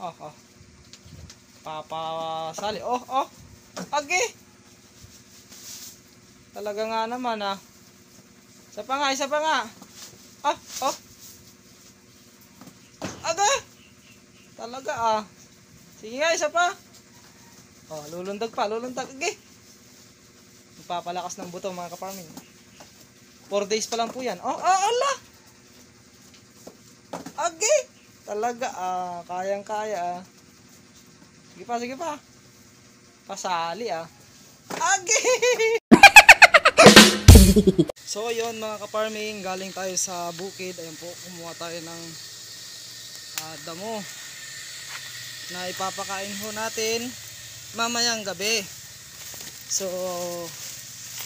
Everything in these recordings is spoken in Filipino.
Oh, oh. Papasali. Oh, oh. Agi. Talaga nga naman ah. Isa pa nga, isa pa nga. Ah, oh. Aga. Talaga ah. Sige nga, isa pa. Oh, lulundag pa, lulundag. Agi. Magpapalakas ng buto mga ka-farming. 4 days pa lang po yan. Oh, ah, ala. Agi. Talaga ah, kayang-kaya ah. Sige pa, sige pa. Pasali ah. Agi! So yun mga ka-farming, galing tayo sa bukid. Ayan po, kumuha tayo ng damo na ipapakain ho natin mamayang gabi. So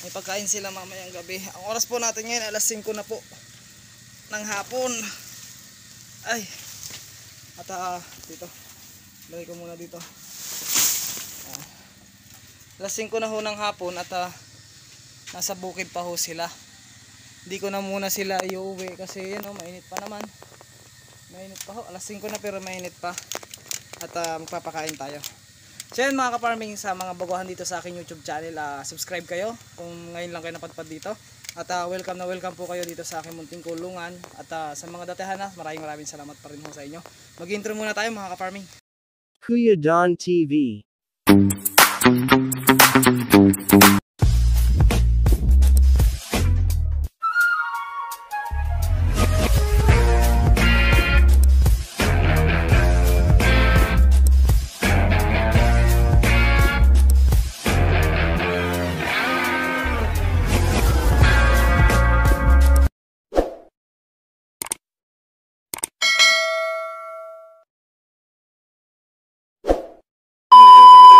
may pagkain sila mamayang gabi. Ang oras po natin ngayon alas 5 na po ng hapon. Ay, at dito lagay ko muna dito. Alas 5 na ho ng hapon at nasa bukid pa ho sila. Hindi ko na muna sila iuwi kasi yun, mainit pa naman. Mainit pa ho, alas 5 na pero mainit pa. At magpapakain tayo. So yun mga ka-farming, sa mga baguhan dito sa aking YouTube channel, subscribe kayo kung ngayon lang kayo napadpad dito. At welcome na welcome po kayo dito sa aking munting kulungan. At sa mga datihan na, maraming salamat pa rin ho sa inyo. Mag-intro muna tayo mga ka-farming. Kuya Don TV.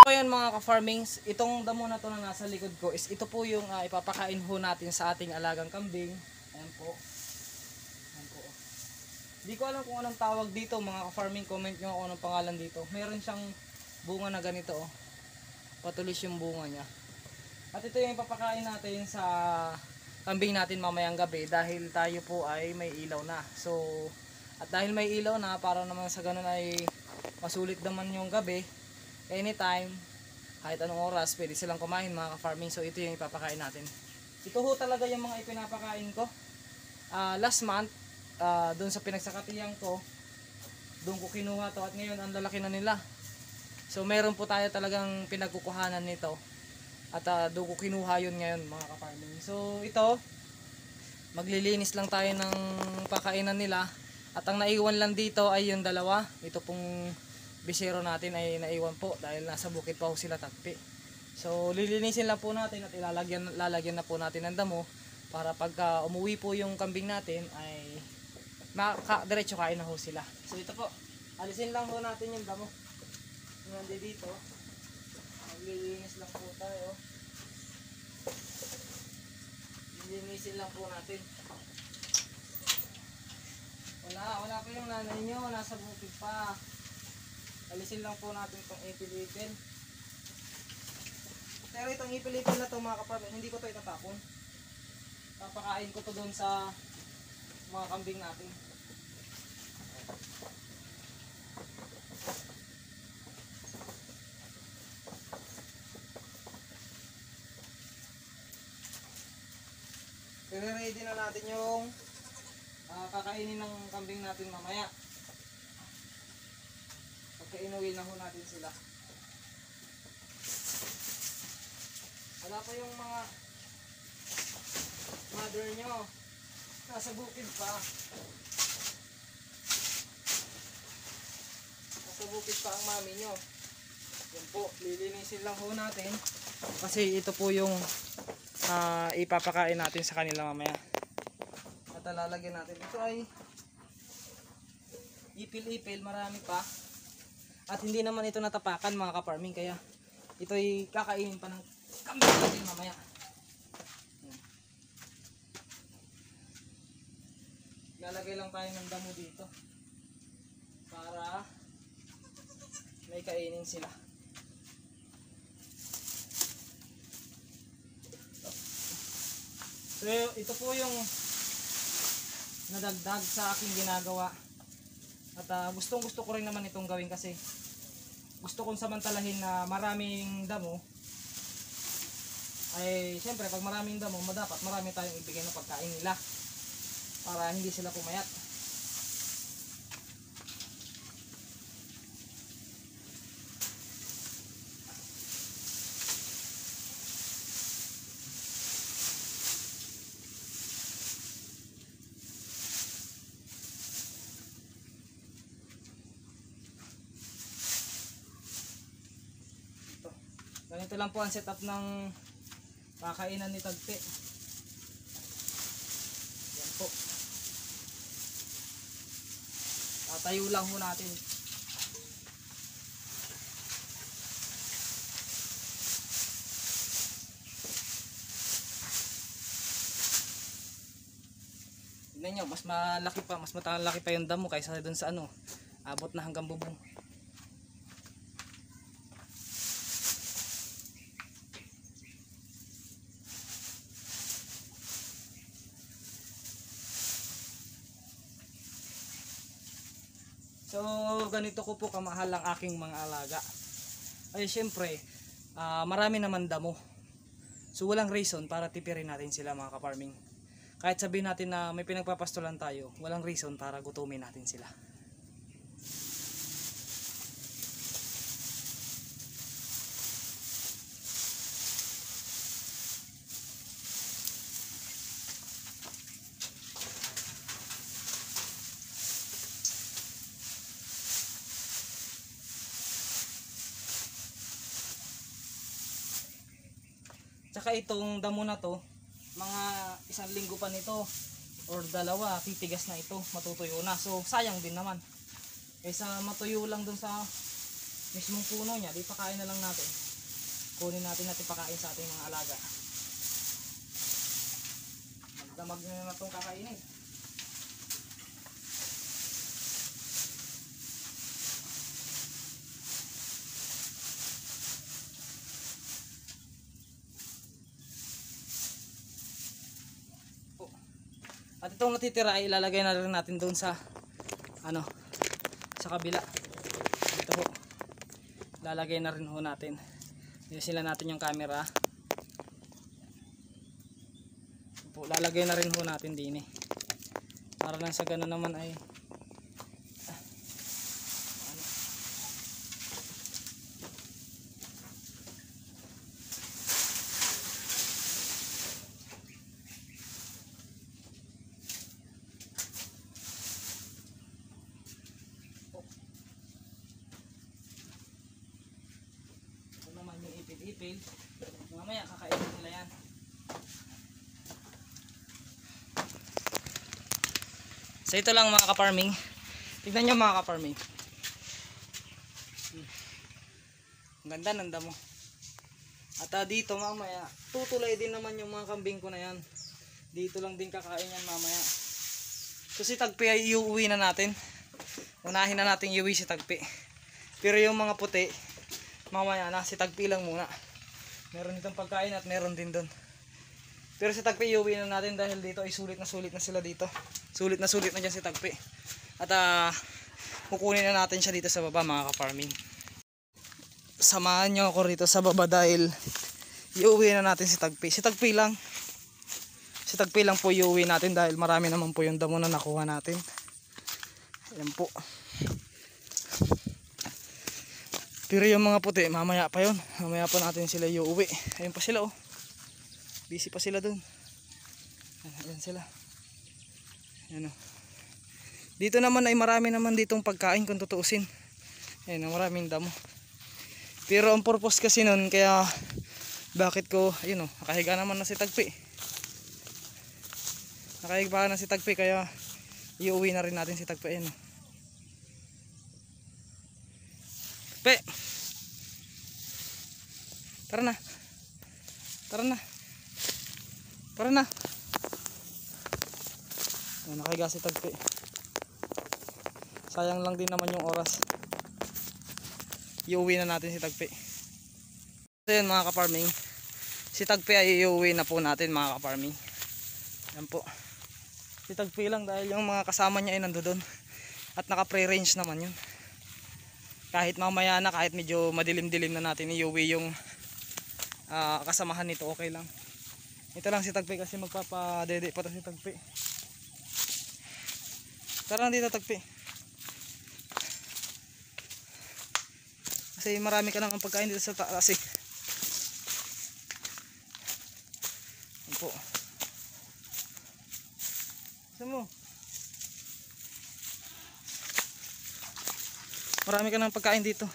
Ayan mga ka-farmings, itong damo na to na nasa likod ko is ito po yung ipapakain ho natin sa ating alagang kambing. Ayan po. Ayan po. Hindi ko alam kung anong tawag dito mga ka-farming, comment nyo kung anong pangalan dito. Meron siyang bunga na ganito oh. Patulis yung bunga niya. At ito yung ipapakain natin sa kambing natin mamayang gabi dahil tayo po ay may ilaw na. So, at dahil may ilaw na, para naman sa ganun ay masulit naman yung gabi. Anytime, kahit anong oras, pwede silang kumain mga ka-farming. So ito yung ipapakain natin. Ito ho talaga yung mga ipinapakain ko. Last month, doon sa pinagsakatiyan ko, doon ko kinuha to at ngayon ang lalaki na nila. So meron po tayo talagang pinagkukuhanan nito. At doon ko kinuha yun ngayon mga ka-farming. So ito, maglilinis lang tayo ng pakainan nila. At ang naiwan lang dito ay yung dalawa. Ito pong bisero natin ay naiwan po dahil nasa bukid pa ho sila tagpi. So lilinisin lang po natin at lalagyan na po natin ng damo para pagka umuwi po yung kambing natin ay diretso kain na ho sila. So ito po, alisin lang ho natin yung damo. Nandito dito. Maglilinis lang po tayo. Lilinisin lang po natin. Wala po yung nanay nyo, nasa bukid pa. Alisin lang po natin itong ipil-ipil. Pero itong ipil-ipil na ito mga ka-farming, hindi ko ito itatapon. Papakain ko ito doon sa mga kambing natin. I-ready na natin yung kakainin ng kambing natin mamaya. Inuwi na ho natin sila. Wala pa yung mga mother nyo. Nasa bukid pa. Nasa bukid pa ang mami nyo. Yan po, lilinisin lang ho natin. Kasi ito po yung ipapakain natin sa kanila mamaya. At lalagyan natin. Ito ay ipil-ipil, marami pa. At hindi naman ito natapakan mga ka-farming, kaya ito'y kakainin pa ng kambing natin mamaya. Lalagay lang tayo ng damo dito para may kainin sila. So ito po yung nadagdag sa aking ginagawa At gustong gusto ko rin naman itong gawin kasi gusto kong samantalahin na maraming damo. Ay siyempre pag maraming damo, dapat marami tayong ibigay ng pagkain nila para hindi sila pumayat. Ganito lang po ang setup ng kakainan ni Tagpi. Yan po. Tatayo lang ho natin. Tignan nyo, mas malaki pa, mas matalaki pa yung damo kaysa dun sa ano, abot na hanggang bubong. So ganito ko po kamahal ang aking mga alaga. Ay syempre, marami naman damo. So walang reason para tipirin natin sila mga ka-farming. Kahit sabihin natin na may pinagpapastulan tayo, walang reason para gutumin natin sila. Tsaka itong damo na to, mga 1 linggo pa nito or 2, titigas na ito, matutuyo na. So sayang din naman. Kaysa matuyo lang dun sa mismong puno niya, di pakain na lang natin. Kunin natin pakain sa ating mga alaga. Magdamag na na itong kakainin. At itong natitira ay ilalagay na rin natin doon sa sa kabila. Ito ho. Ilalagay na rin ho natin. Sila natin yung camera. Po, lalagay na rin ho natin din eh. Para lang sa ganun naman ay ipil. Mamaya kakainin nila yan. So ito lang mga ka-farming. Tignan nyo mga ka-farming. Ang ganda ng damo. At dito mamaya tutulay din naman yung mga kambing ko na yan. Dito lang din kakain yan mamaya. So si Tagpi ay iuwi na natin. Unahin na natin iuwi si Tagpi. Pero yung mga puti mamaya na, si Tagpi lang muna. Meron ditong pagkain at meron din doon. Pero si Tagpi iuwi na natin dahil dito ay sulit na sila dito. Sulit na dyan si Tagpi. At kukunin na natin siya dito sa baba mga ka-farming. Samahan nyo ako rito sa baba dahil iuwi na natin si Tagpi. Si Tagpi lang po iuwi natin dahil marami naman po yung damo na nakuha natin. Ayan po. Pero yung mga puti, mamaya pa yun. Mamaya pa natin sila iuwi. Ayun pa sila oh. Busy pa sila dun. Ayan sila. Ayan oh. Dito naman ay marami naman ditong pagkain kung tutuusin. Ayan oh, maraming damo. Pero ang purpose kasi nun, kaya bakit ko, ayun oh, nakahiga naman na si Tagpi. Nakahiga na si Tagpi kaya iuwi na rin natin si Tagpi. Ayan oh. Pe. Tara na. Tara na. Tara na. Ayan, nakahiga si Tagpi. Sayang lang din naman yung oras. Iuwi na natin si Tagpi. So yun mga ka-farming. Si Tagpi ay iuwi na po natin mga ka-farming. Yan po. Si Tagpi lang dahil yung mga kasama niya ay nandoon. At naka pre-range naman yun. Kahit mamaya na, kahit medyo madilim-dilim na natin iuwi yung kasamahan nito, okay lang. Ito lang si Tagpi kasi magpapadede pa si Tagpi. Tara na dito Tagpi. Kasi marami ka nang pagkain dito sa taas eh. Yan po. Saan mo? Marami ka nang pagkain dito.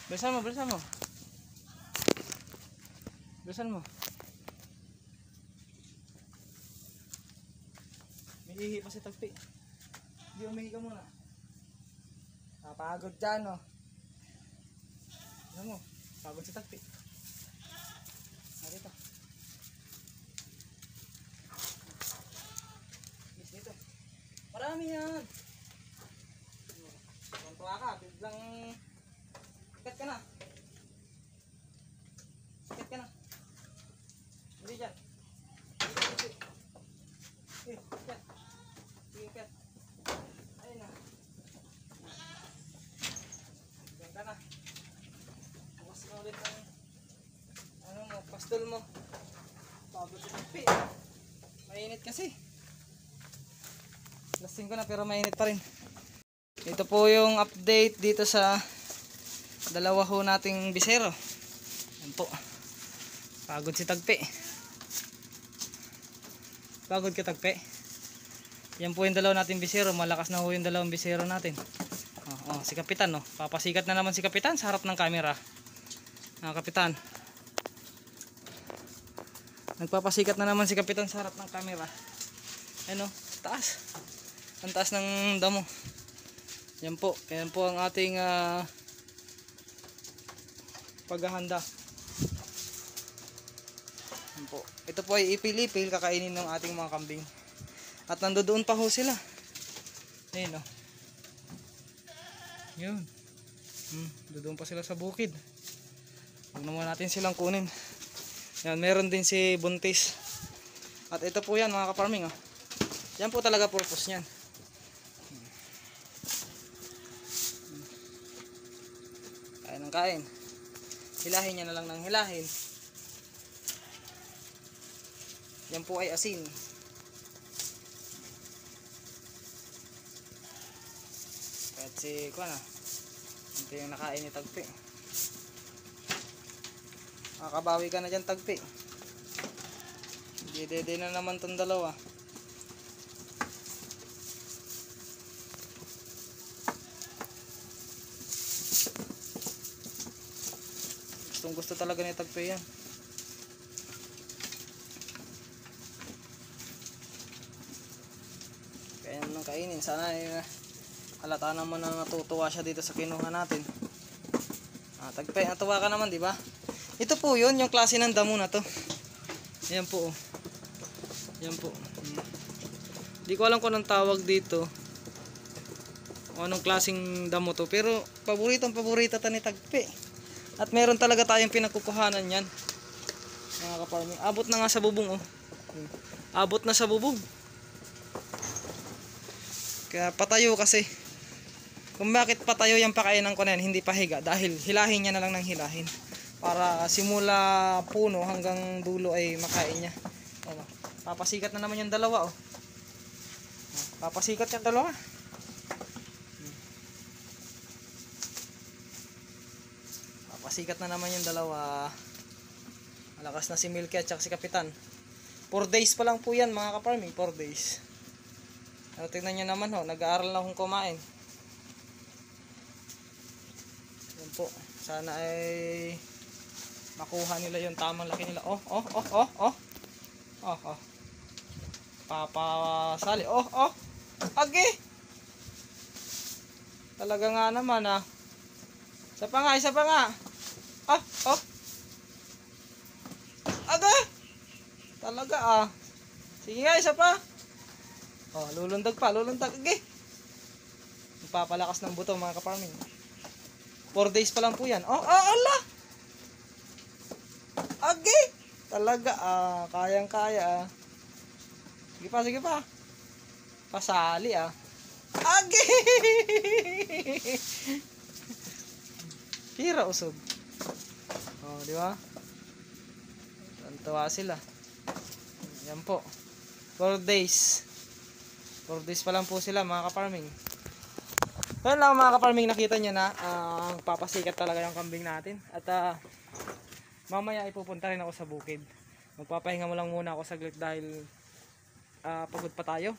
Bilisan mo, bilisan mo. Bilisan mo. May ihi pa si Tagpi. Hindi, umihi ka muna. Napagod dyan, oh. Ano mo? Pagod si Tagpi. Dito. Dito. Marami yan. Tuntua ka, biglang sikat ka na. Sikat ka na. Hindi dyan. Sikat. Sikat. Ayun na. Diyan ka na. Bukas na ulit ang ano mo, pastol mo. Pagod si Tagpi. Mainit kasi. Lasing ko na pero mainit pa rin. Ito po yung update dito sa dalawa ho nating bisero. Yan po. Pagod si Tagpi. Pagod ka Tagpi. Yan po yung dalawa nating bisero. Malakas na ho yung dalawang bisero natin. Si Kapitan, no. Papasikat na naman si Kapitan sa harap ng camera. Kapitan. Nagpapasikat na naman si Kapitan sa harap ng camera. Ano, taas. Ang taas ng damo. Yan po. Yan po ang ating paghahanda. Yan po. Ito po ay ipil-ipil kakainin ng ating mga kambing. At nandoon pa ho sila. Ayun, no. Yun. Doon pa sila sa bukid. Huwag naman natin silang kunin. Yan, meron din si Buntis. At ito po yan mga kaparming. Yan po talaga purpose niyan. Kain ng kain. Hilahin niya na lang ng hilahin. Yan po ay asin. Kahit si Kuana. Ito yung nakain ni Tagpi. Makabawi ka na dyan Tagpi. Dede na naman tong dalawa. Gustong gusto talaga ni Tagpi yan. Kaya naman kainin. Sana halata naman na natutuwa siya dito sa kinuha natin. Tagpi, natuwa ka naman, di ba? Ito po yun, yung klase ng damo na to. Ayan po. Ayan po. Di ko alam kung anong tawag dito. O anong klaseng damo to. Pero paboritong paborito ta ni Tagpi. At meron talaga tayong pinagkukuhanan yan. Mga kaparming. Abot na nga sa bubong, oh. Abot na sa bubong. Kaya patayo kasi. Kung bakit patayo yung pakainan ko na yan, hindi pahiga. Dahil hilahin niya na lang ng hilahin. Para simula puno hanggang dulo ay makain niya. Papasikat na naman yung dalawa, oh. Papasikat yung dalawa. Papasikat na naman yung dalawa. Malakas na si Milky at si Kapitan. 4 days pa lang po yan mga kaparming. 4 days. Tingnan nyo naman, ho. Nag-aaral na akong kumain. Yan po. Sana ay makuha nila yung tamang laki nila. Oh. Papasali. Agi. Talaga nga naman, ah. Isa pa nga. Aga. Talaga, ah. Sige nga, isa pa. Lulundag pa. Agi. Magpapalakas ng buto mga kaparming. 4 days pa lang po yan. Allah. Agi. Talaga, kayang-kaya, ah. Sige pa. Pasali ah. Agi! Hira usog. Oh, di ba? Tantawa sila. Yan po. 4 days. 4 days pa lang po sila mga ka-farming. Yan lang mga ka-farming, nakita nyo na papasikat talaga yung kambing natin. At mamaya ipupunta rin ako sa bukid. Magpapahinga mo lang muna ako saglit dahil pagod pa tayo.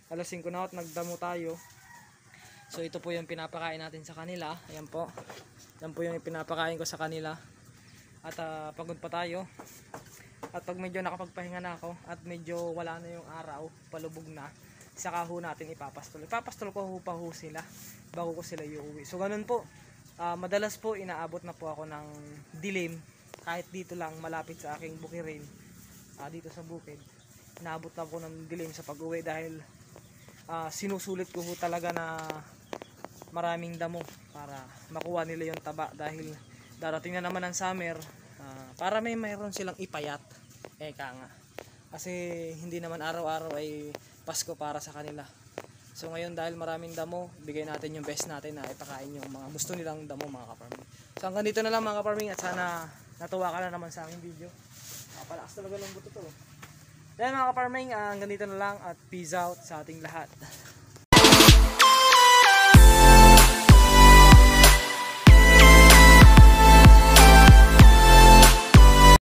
Alas 5 na at nagdamo tayo. So ito po yung pinapakain natin sa kanila. Ayan po. Yan po yung pinapakain ko sa kanila. At pagod pa tayo. At pag medyo nakapagpahinga na ako at medyo wala na yung araw, palubog na, saka ho natin ipapastol. Ipapastol ko ho pa ho sila bago ko sila iuwi. So ganun po. Madalas po inaabot na po ako ng dilim kahit dito lang malapit sa aking bukirin. Dito sa bukid. Inaabot na po ng dilim sa pag-uwi dahil sinusulit ko ho talaga na maraming damo para makuha nila yung taba dahil darating na naman ang summer para mayroon silang ipayat. Eka nga. Kasi hindi naman araw-araw ay Pasko para sa kanila. So ngayon dahil maraming damo, bigay natin yung best natin na ipakain yung mga gusto nilang damo mga ka-farming. So hanggang dito na lang mga ka-farming at sana natuwa ka na naman sa aking video. Palakas talaga ng buto to. Yan mga ka-farming, hanggang dito na lang at peace out sa ating lahat.